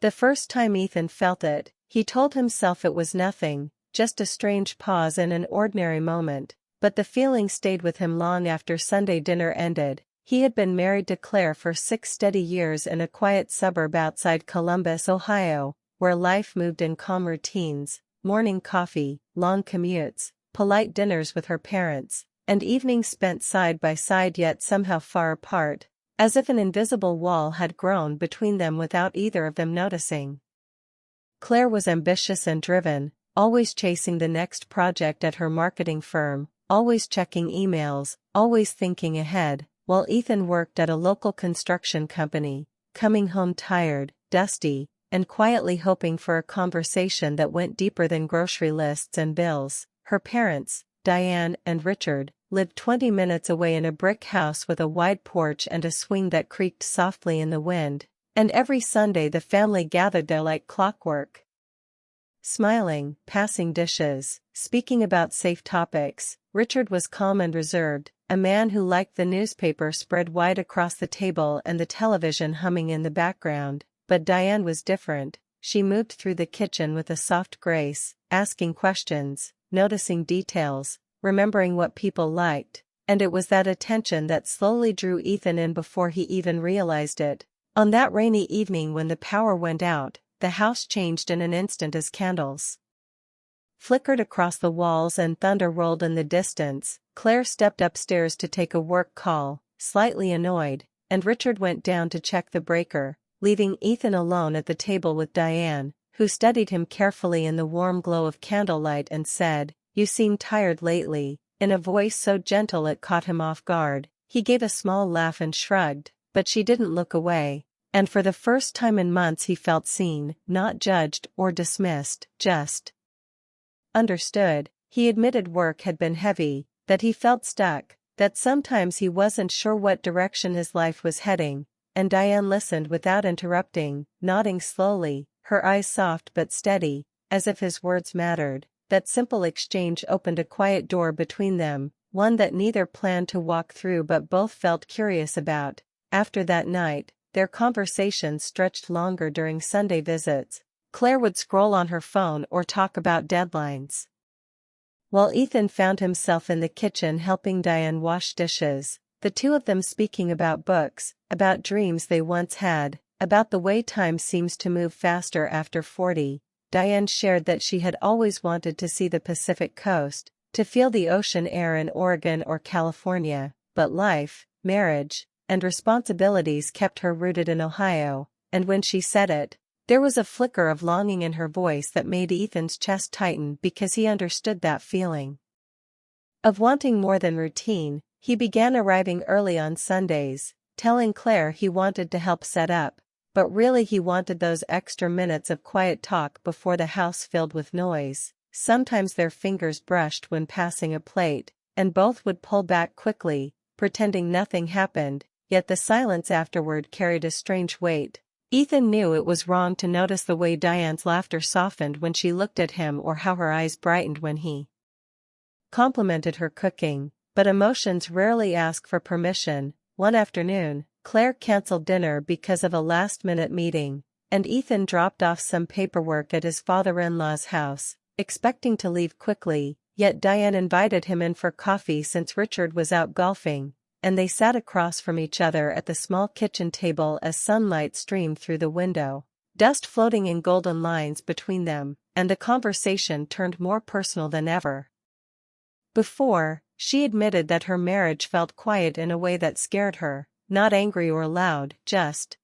The first time Ethan felt it, he told himself it was nothing, just a strange pause in an ordinary moment, but the feeling stayed with him long after Sunday dinner ended. He had been married to Claire for 6 steady years in a quiet suburb outside Columbus, Ohio, where life moved in calm routines, morning coffee, long commutes, polite dinners with her parents, and evenings spent side by side yet somehow far apart, as if an invisible wall had grown between them without either of them noticing. Claire was ambitious and driven, always chasing the next project at her marketing firm, always checking emails, always thinking ahead, while Ethan worked at a local construction company, coming home tired, dusty, and quietly hoping for a conversation that went deeper than grocery lists and bills. Her parents, Diane and Richard, lived 20 minutes away in a brick house with a wide porch and a swing that creaked softly in the wind, and every Sunday the family gathered there like clockwork. Smiling, passing dishes, speaking about safe topics, Richard was calm and reserved, a man who liked the newspaper spread wide across the table and the television humming in the background, but Diane was different. She moved through the kitchen with a soft grace, asking questions, noticing details, remembering what people liked, and it was that attention that slowly drew Ethan in before he even realized it. On that rainy evening when the power went out, the house changed in an instant as candles flickered across the walls and thunder rolled in the distance. Claire stepped upstairs to take a work call, slightly annoyed, and Richard went down to check the breaker, leaving Ethan alone at the table with Diane, who studied him carefully in the warm glow of candlelight and said, "You seem tired lately," in a voice so gentle it caught him off guard. He gave a small laugh and shrugged, but she didn't look away, and for the first time in months he felt seen, not judged or dismissed, just understood. He admitted work had been heavy, that he felt stuck, that sometimes he wasn't sure what direction his life was heading, and Diane listened without interrupting, nodding slowly, her eyes soft but steady, as if his words mattered. That simple exchange opened a quiet door between them, one that neither planned to walk through but both felt curious about. After that night, their conversations stretched longer during Sunday visits. Claire would scroll on her phone or talk about deadlines, while Ethan found himself in the kitchen helping Diane wash dishes, the two of them speaking about books, about dreams they once had, about the way time seems to move faster after 40. Diane shared that she had always wanted to see the Pacific coast, to feel the ocean air in Oregon or California, but life, marriage, and responsibilities kept her rooted in Ohio, and when she said it, there was a flicker of longing in her voice that made Ethan's chest tighten because he understood that feeling of wanting more than routine. He began arriving early on Sundays, telling Claire he wanted to help set up, but really he wanted those extra minutes of quiet talk before the house filled with noise. Sometimes their fingers brushed when passing a plate, and both would pull back quickly, pretending nothing happened, yet the silence afterward carried a strange weight. Ethan knew it was wrong to notice the way Diane's laughter softened when she looked at him or how her eyes brightened when he complimented her cooking, but emotions rarely ask for permission. One afternoon, Claire canceled dinner because of a last-minute meeting, and Ethan dropped off some paperwork at his father-in-law's house, expecting to leave quickly, yet Diane invited him in for coffee since Richard was out golfing, and they sat across from each other at the small kitchen table as sunlight streamed through the window, dust floating in golden lines between them, and the conversation turned more personal than ever. Before, she admitted that her marriage felt quiet in a way that scared her, not angry or loud, just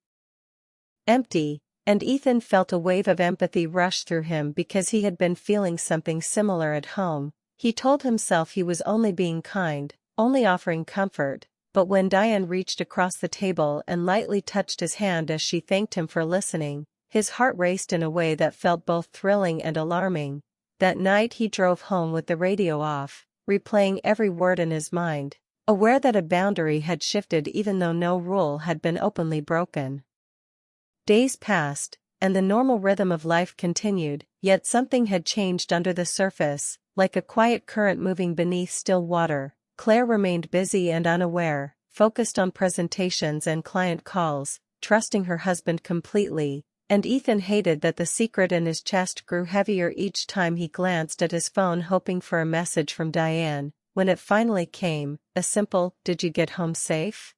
empty, and Ethan felt a wave of empathy rush through him because he had been feeling something similar at home. He told himself he was only being kind, only offering comfort, but when Diane reached across the table and lightly touched his hand as she thanked him for listening, his heart raced in a way that felt both thrilling and alarming. That night he drove home with the radio off, replaying every word in his mind, aware that a boundary had shifted even though no rule had been openly broken. Days passed, and the normal rhythm of life continued, yet something had changed under the surface, like a quiet current moving beneath still water. Claire remained busy and unaware, focused on presentations and client calls, trusting her husband completely, And Ethan hated that the secret in his chest grew heavier each time he glanced at his phone hoping for a message from Diane. When it finally came, a simple, "Did you get home safe?"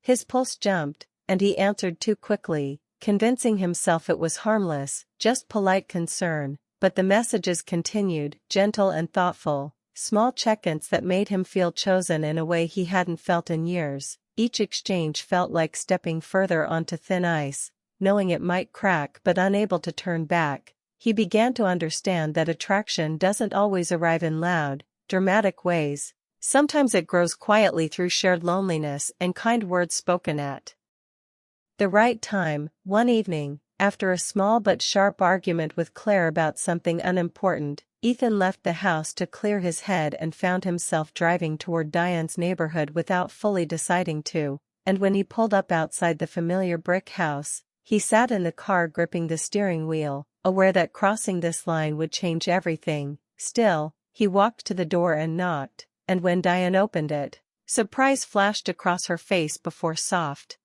His pulse jumped, and he answered too quickly, convincing himself it was harmless, just polite concern, but the messages continued, gentle and thoughtful, small check-ins that made him feel chosen in a way he hadn't felt in years. Each exchange felt like stepping further onto thin ice, knowing it might crack but unable to turn back. He began to understand that attraction doesn't always arrive in loud, dramatic ways. Sometimes it grows quietly through shared loneliness and kind words spoken at the right time. One evening, after a small but sharp argument with Claire about something unimportant, Ethan left the house to clear his head and found himself driving toward Diane's neighborhood without fully deciding to, and when he pulled up outside the familiar brick house, he sat in the car gripping the steering wheel, aware that crossing this line would change everything. Still, he walked to the door and knocked, and when Diane opened it, surprise flashed across her face before soft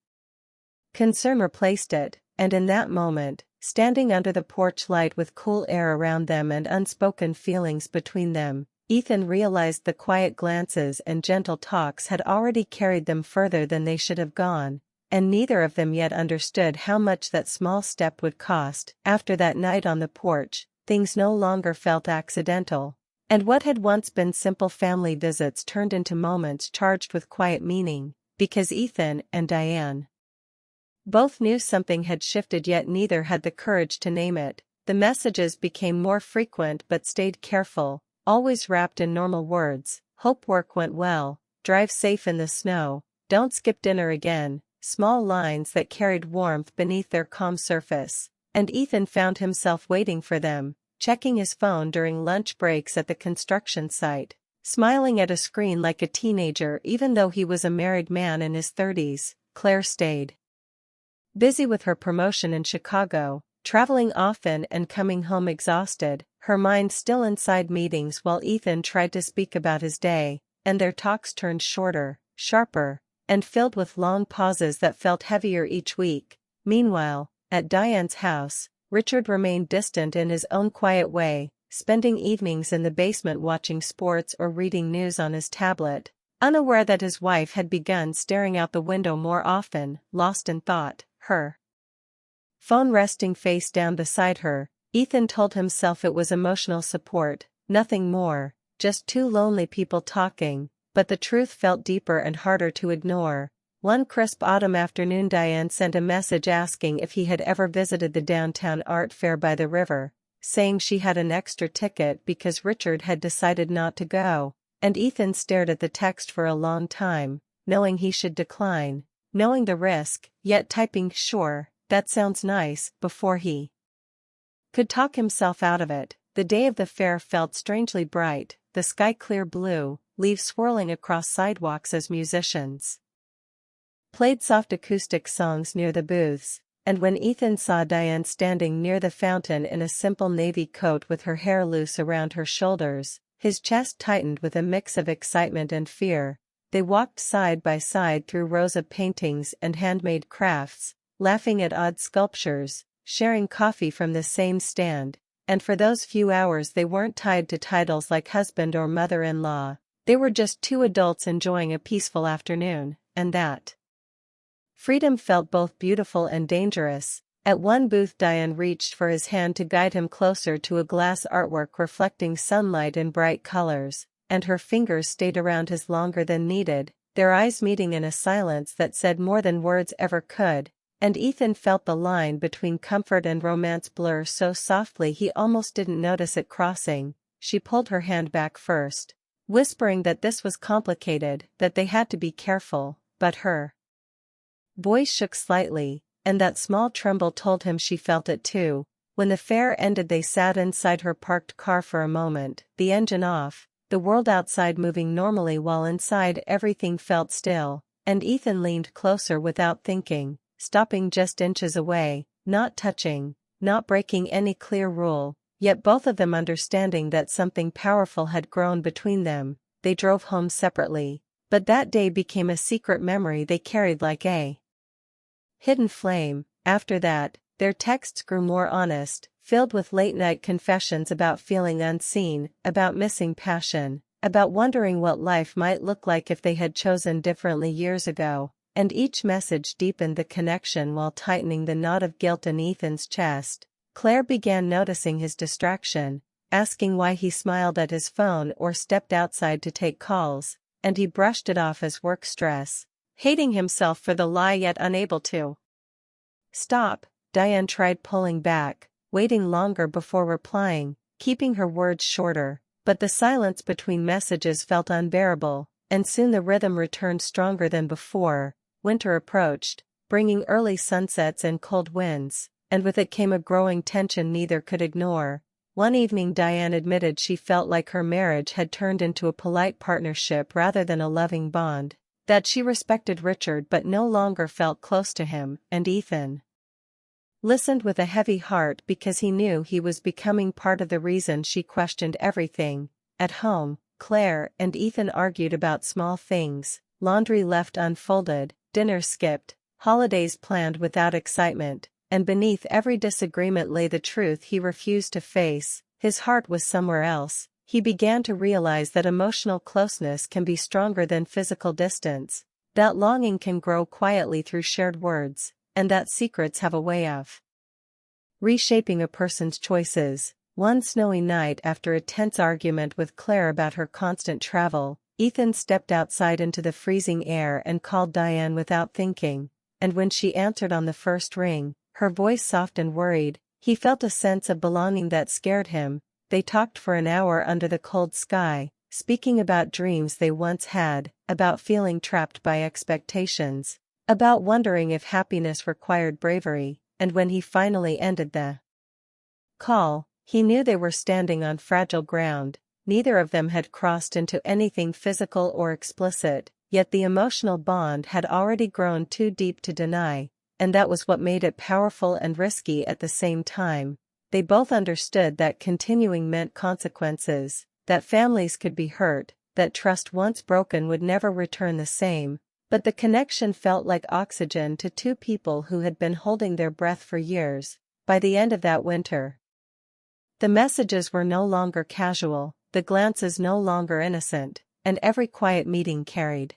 concern replaced it, and in that moment, standing under the porch light with cool air around them and unspoken feelings between them, Ethan realized the quiet glances and gentle talks had already carried them further than they should have gone, and neither of them yet understood how much that small step would cost. After that night on the porch, things no longer felt accidental, and what had once been simple family visits turned into moments charged with quiet meaning, because Ethan and Diane both knew something had shifted, yet neither had the courage to name it. The messages became more frequent but stayed careful, always wrapped in normal words: "Hope work went well," "Drive safe in the snow," "Don't skip dinner again," small lines that carried warmth beneath their calm surface. And Ethan found himself waiting for them, checking his phone during lunch breaks at the construction site, smiling at a screen like a teenager even though he was a married man in his 30s. Claire stayed busy with her promotion in Chicago, traveling often and coming home exhausted, her mind still inside meetings while Ethan tried to speak about his day, and their talks turned shorter, sharper, and filled with long pauses that felt heavier each week. Meanwhile, at Diane's house, Richard remained distant in his own quiet way, spending evenings in the basement watching sports or reading news on his tablet, unaware that his wife had begun staring out the window more often, lost in thought, her phone resting face down beside her. Ethan told himself it was emotional support, nothing more, just two lonely people talking, but the truth felt deeper and harder to ignore. One crisp autumn afternoon, Diane sent a message asking if he had ever visited the downtown art fair by the river, saying she had an extra ticket because Richard had decided not to go, and Ethan stared at the text for a long time, knowing he should decline, knowing the risk, yet typing "sure, that sounds nice" before he could talk himself out of it. The day of the fair felt strangely bright, the sky clear blue, leaves swirling across sidewalks as musicians played soft acoustic songs near the booths, and when Ethan saw Diane standing near the fountain in a simple navy coat with her hair loose around her shoulders, his chest tightened with a mix of excitement and fear. They walked side by side through rows of paintings and handmade crafts, laughing at odd sculptures, sharing coffee from the same stand, and for those few hours they weren't tied to titles like husband or mother-in-law. They were just two adults enjoying a peaceful afternoon, and that freedom felt both beautiful and dangerous. At one booth, Diane reached for his hand to guide him closer to a glass artwork reflecting sunlight in bright colors, and her fingers stayed around his longer than needed, their eyes meeting in a silence that said more than words ever could. And Ethan felt the line between comfort and romance blur so softly he almost didn't notice it crossing. She pulled her hand back first, whispering that this was complicated, that they had to be careful, but her voice shook slightly, and that small tremble told him she felt it too. When the fair ended, they sat inside her parked car for a moment, the engine off, the world outside moving normally while inside everything felt still, and Ethan leaned closer without thinking, stopping just inches away, not touching, not breaking any clear rule, yet both of them understanding that something powerful had grown between them. They drove home separately, but that day became a secret memory they carried like a hidden flame. After that, Their texts grew more honest, filled with late-night confessions about feeling unseen, about missing passion, about wondering what life might look like if they had chosen differently years ago, and each message deepened the connection while tightening the knot of guilt in Ethan's chest. Claire began noticing his distraction, asking why he smiled at his phone or stepped outside to take calls, and he brushed it off as work stress, hating himself for the lie yet unable to stop. Diane tried pulling back, waiting longer before replying, keeping her words shorter, but the silence between messages felt unbearable, and soon the rhythm returned stronger than before. Winter approached, bringing early sunsets and cold winds, and with it came a growing tension neither could ignore. One evening Diane admitted she felt like her marriage had turned into a polite partnership rather than a loving bond, that she respected Richard but no longer felt close to him, and Ethan listened with a heavy heart because he knew he was becoming part of the reason she questioned everything. At home, Claire and Ethan argued about small things, laundry left unfolded, dinner skipped, holidays planned without excitement, and beneath every disagreement lay the truth he refused to face. His heart was somewhere else. He began to realize that emotional closeness can be stronger than physical distance, that longing can grow quietly through shared words, and that secrets have a way of reshaping a person's choices. One snowy night after a tense argument with Claire about her constant travel, Ethan stepped outside into the freezing air and called Diane without thinking, and when she answered on the first ring, her voice soft and worried, he felt a sense of belonging that scared him. They talked for an hour under the cold sky, speaking about dreams they once had, about feeling trapped by expectations, about wondering if happiness required bravery, and when he finally ended the call, he knew they were standing on fragile ground. Neither of them had crossed into anything physical or explicit, yet the emotional bond had already grown too deep to deny, and that was what made it powerful and risky at the same time. They both understood that continuing meant consequences, that families could be hurt, that trust once broken would never return the same. But the connection felt like oxygen to two people who had been holding their breath for years. By the end of that winter, the messages were no longer casual, the glances no longer innocent, and every quiet meeting carried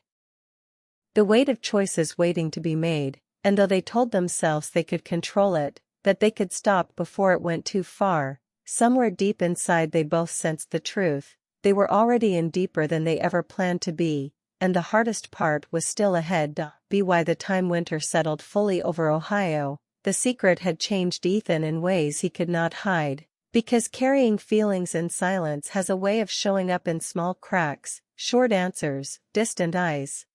the weight of choices waiting to be made, and though they told themselves they could control it, that they could stop before it went too far, somewhere deep inside they both sensed the truth. They were already in deeper than they ever planned to be. And the hardest part was still ahead. By the time winter settled fully over Ohio, the secret had changed Ethan in ways he could not hide, because carrying feelings in silence has a way of showing up in small cracks, short answers, distant eyes,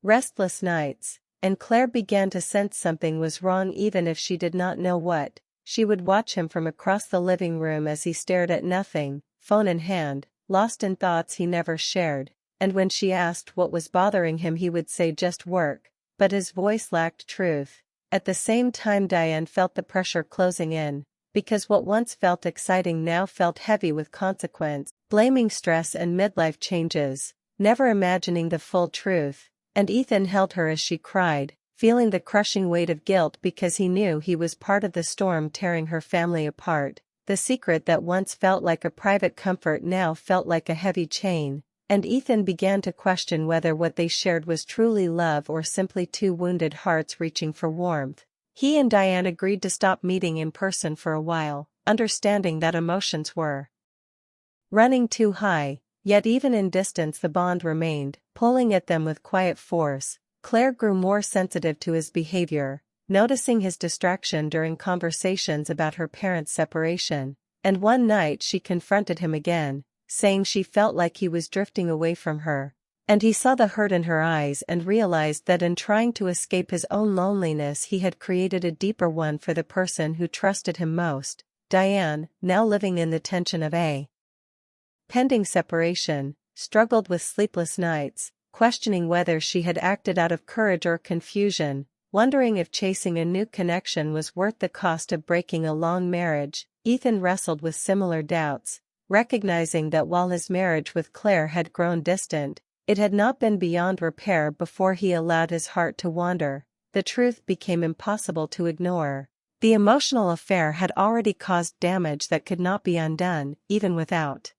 restless nights, and Claire began to sense something was wrong even if she did not know what. She would watch him from across the living room as he stared at nothing, phone in hand, lost in thoughts he never shared. And when she asked what was bothering him he would say just work, but his voice lacked truth. At the same time Diane felt the pressure closing in, because what once felt exciting now felt heavy with consequence, blaming stress and midlife changes, never imagining the full truth, and Ethan held her as she cried, feeling the crushing weight of guilt because he knew he was part of the storm tearing her family apart. The secret that once felt like a private comfort now felt like a heavy chain. And Ethan began to question whether what they shared was truly love or simply two wounded hearts reaching for warmth. He and Diane agreed to stop meeting in person for a while, understanding that emotions were running too high, yet even in distance the bond remained, pulling at them with quiet force. Claire grew more sensitive to his behavior, noticing his distraction during conversations about her parents' separation, and one night she confronted him again, saying she felt like he was drifting away from her, and he saw the hurt in her eyes and realized that in trying to escape his own loneliness he had created a deeper one for the person who trusted him most. Diane, now living in the tension of a pending separation, struggled with sleepless nights, questioning whether she had acted out of courage or confusion, wondering if chasing a new connection was worth the cost of breaking a long marriage. Ethan wrestled with similar doubts, recognizing that while his marriage with Claire had grown distant, it had not been beyond repair before he allowed his heart to wander. The truth became impossible to ignore. The emotional affair had already caused damage that could not be undone, even without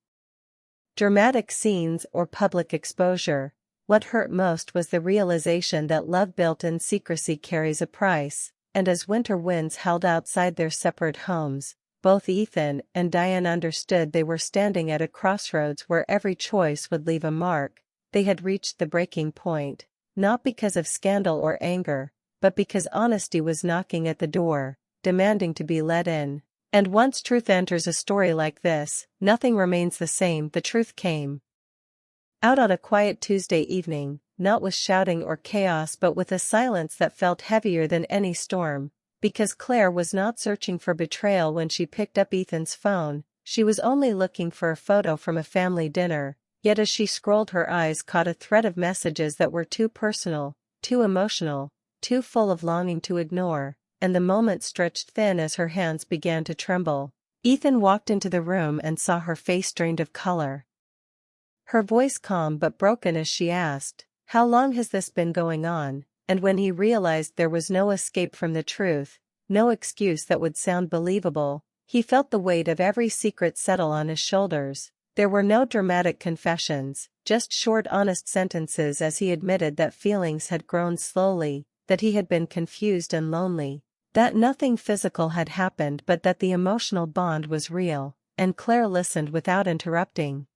dramatic scenes or public exposure. What hurt most was the realization that love built in secrecy carries a price, and as winter winds howled outside their separate homes, both Ethan and Diane understood they were standing at a crossroads where every choice would leave a mark. They had reached the breaking point, not because of scandal or anger, but because honesty was knocking at the door, demanding to be let in. And once truth enters a story like this, nothing remains the same. The truth came out on a quiet Tuesday evening, not with shouting or chaos but with a silence that felt heavier than any storm, because Claire was not searching for betrayal when she picked up Ethan's phone. She was only looking for a photo from a family dinner, yet as she scrolled her eyes caught a thread of messages that were too personal, too emotional, too full of longing to ignore, and the moment stretched thin as her hands began to tremble. Ethan walked into the room and saw her face drained of color. Her voice calm but broken as she asked, "How long has this been going on?" And when he realized there was no escape from the truth, no excuse that would sound believable, he felt the weight of every secret settle on his shoulders. There were no dramatic confessions, just short honest sentences as he admitted that feelings had grown slowly, that he had been confused and lonely, that nothing physical had happened but that the emotional bond was real, and Claire listened without interrupting,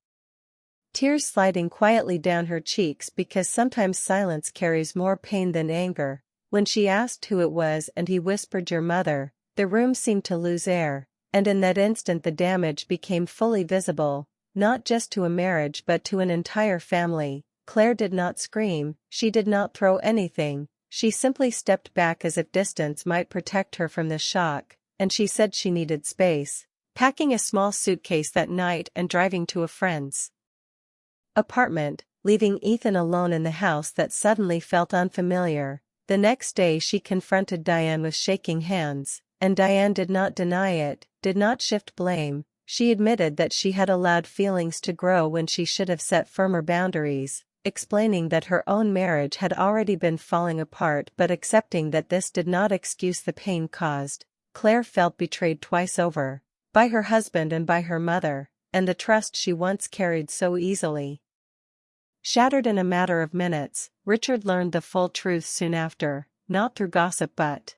tears sliding quietly down her cheeks because sometimes silence carries more pain than anger. When she asked who it was and he whispered "your mother," the room seemed to lose air, and in that instant the damage became fully visible, not just to a marriage but to an entire family. Claire did not scream, she did not throw anything, she simply stepped back as if distance might protect her from the shock, and she said she needed space, packing a small suitcase that night and driving to a friend's apartment, leaving Ethan alone in the house that suddenly felt unfamiliar. The next day she confronted Diane with shaking hands, and Diane did not deny it, did not shift blame. She admitted that she had allowed feelings to grow when she should have set firmer boundaries, explaining that her own marriage had already been falling apart but accepting that this did not excuse the pain caused. Claire felt betrayed twice over, by her husband and by her mother, and the trust she once carried so easily shattered in a matter of minutes. Richard learned the full truth soon after, not through gossip but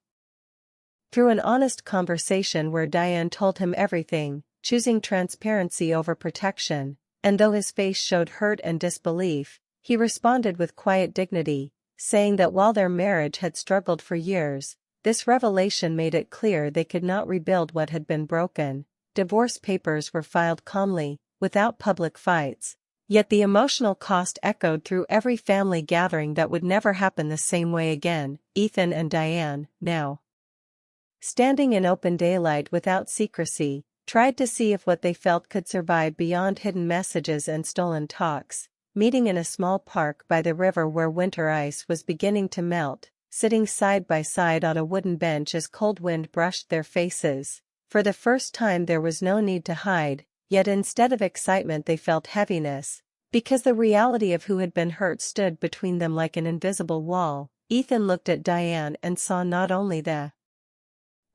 through an honest conversation where Diane told him everything, choosing transparency over protection, and though his face showed hurt and disbelief, he responded with quiet dignity, saying that while their marriage had struggled for years, this revelation made it clear they could not rebuild what had been broken. Divorce papers were filed calmly, without public fights. Yet the emotional cost echoed through every family gathering that would never happen the same way again. Ethan and Diane, now standing in open daylight without secrecy, tried to see if what they felt could survive beyond hidden messages and stolen talks. Meeting in a small park by the river where winter ice was beginning to melt, sitting side by side on a wooden bench as cold wind brushed their faces. For the first time there was no need to hide. Yet instead of excitement they felt heaviness, because the reality of who had been hurt stood between them like an invisible wall. Ethan looked at Diane and saw not only the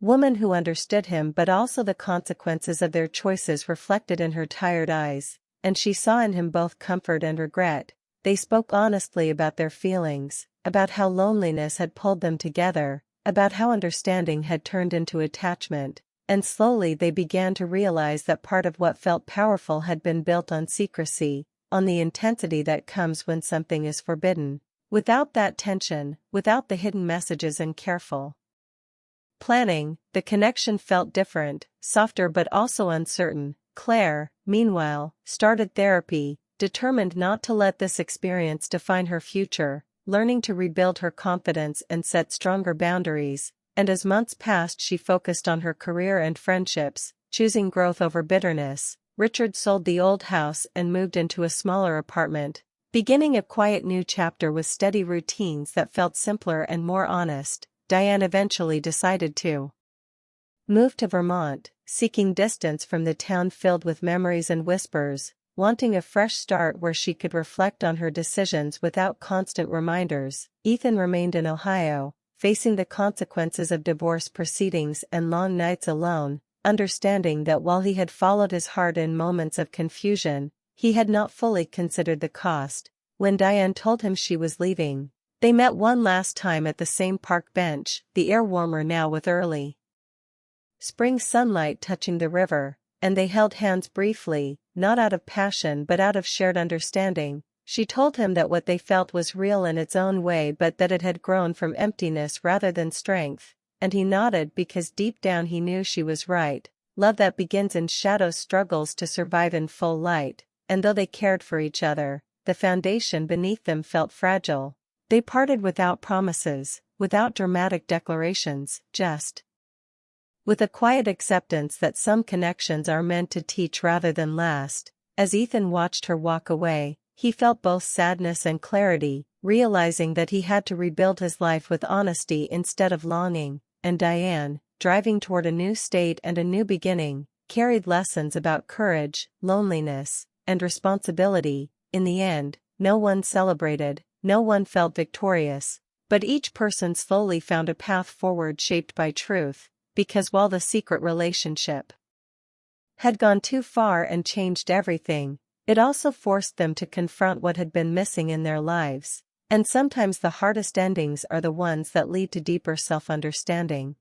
woman who understood him but also the consequences of their choices reflected in her tired eyes, and she saw in him both comfort and regret. They spoke honestly about their feelings, about how loneliness had pulled them together, about how understanding had turned into attachment. And slowly they began to realize that part of what felt powerful had been built on secrecy, on the intensity that comes when something is forbidden. Without that tension, without the hidden messages and careful planning, the connection felt different, softer but also uncertain. Claire, meanwhile, started therapy, determined not to let this experience define her future, learning to rebuild her confidence and set stronger boundaries. And as months passed she focused on her career and friendships, choosing growth over bitterness. Richard sold the old house and moved into a smaller apartment, beginning a quiet new chapter with steady routines that felt simpler and more honest. Diane eventually decided to move to Vermont, seeking distance from the town filled with memories and whispers, wanting a fresh start where she could reflect on her decisions without constant reminders. Ethan remained in Ohio, facing the consequences of divorce proceedings and long nights alone, understanding that while he had followed his heart in moments of confusion, he had not fully considered the cost. When Diane told him she was leaving, they met one last time at the same park bench, the air warmer now with early spring sunlight touching the river, and they held hands briefly, not out of passion but out of shared understanding. She told him that what they felt was real in its own way but that it had grown from emptiness rather than strength, and he nodded because deep down he knew she was right. Love that begins in shadows struggles to survive in full light, and though they cared for each other, the foundation beneath them felt fragile. They parted without promises, without dramatic declarations, just with a quiet acceptance that some connections are meant to teach rather than last. As Ethan watched her walk away, he felt both sadness and clarity, realizing that he had to rebuild his life with honesty instead of longing, and Diane, driving toward a new state and a new beginning, carried lessons about courage, loneliness, and responsibility. In the end, no one celebrated, no one felt victorious, but each person slowly found a path forward shaped by truth, because while the secret relationship had gone too far and changed everything, it also forced them to confront what had been missing in their lives, and sometimes the hardest endings are the ones that lead to deeper self-understanding.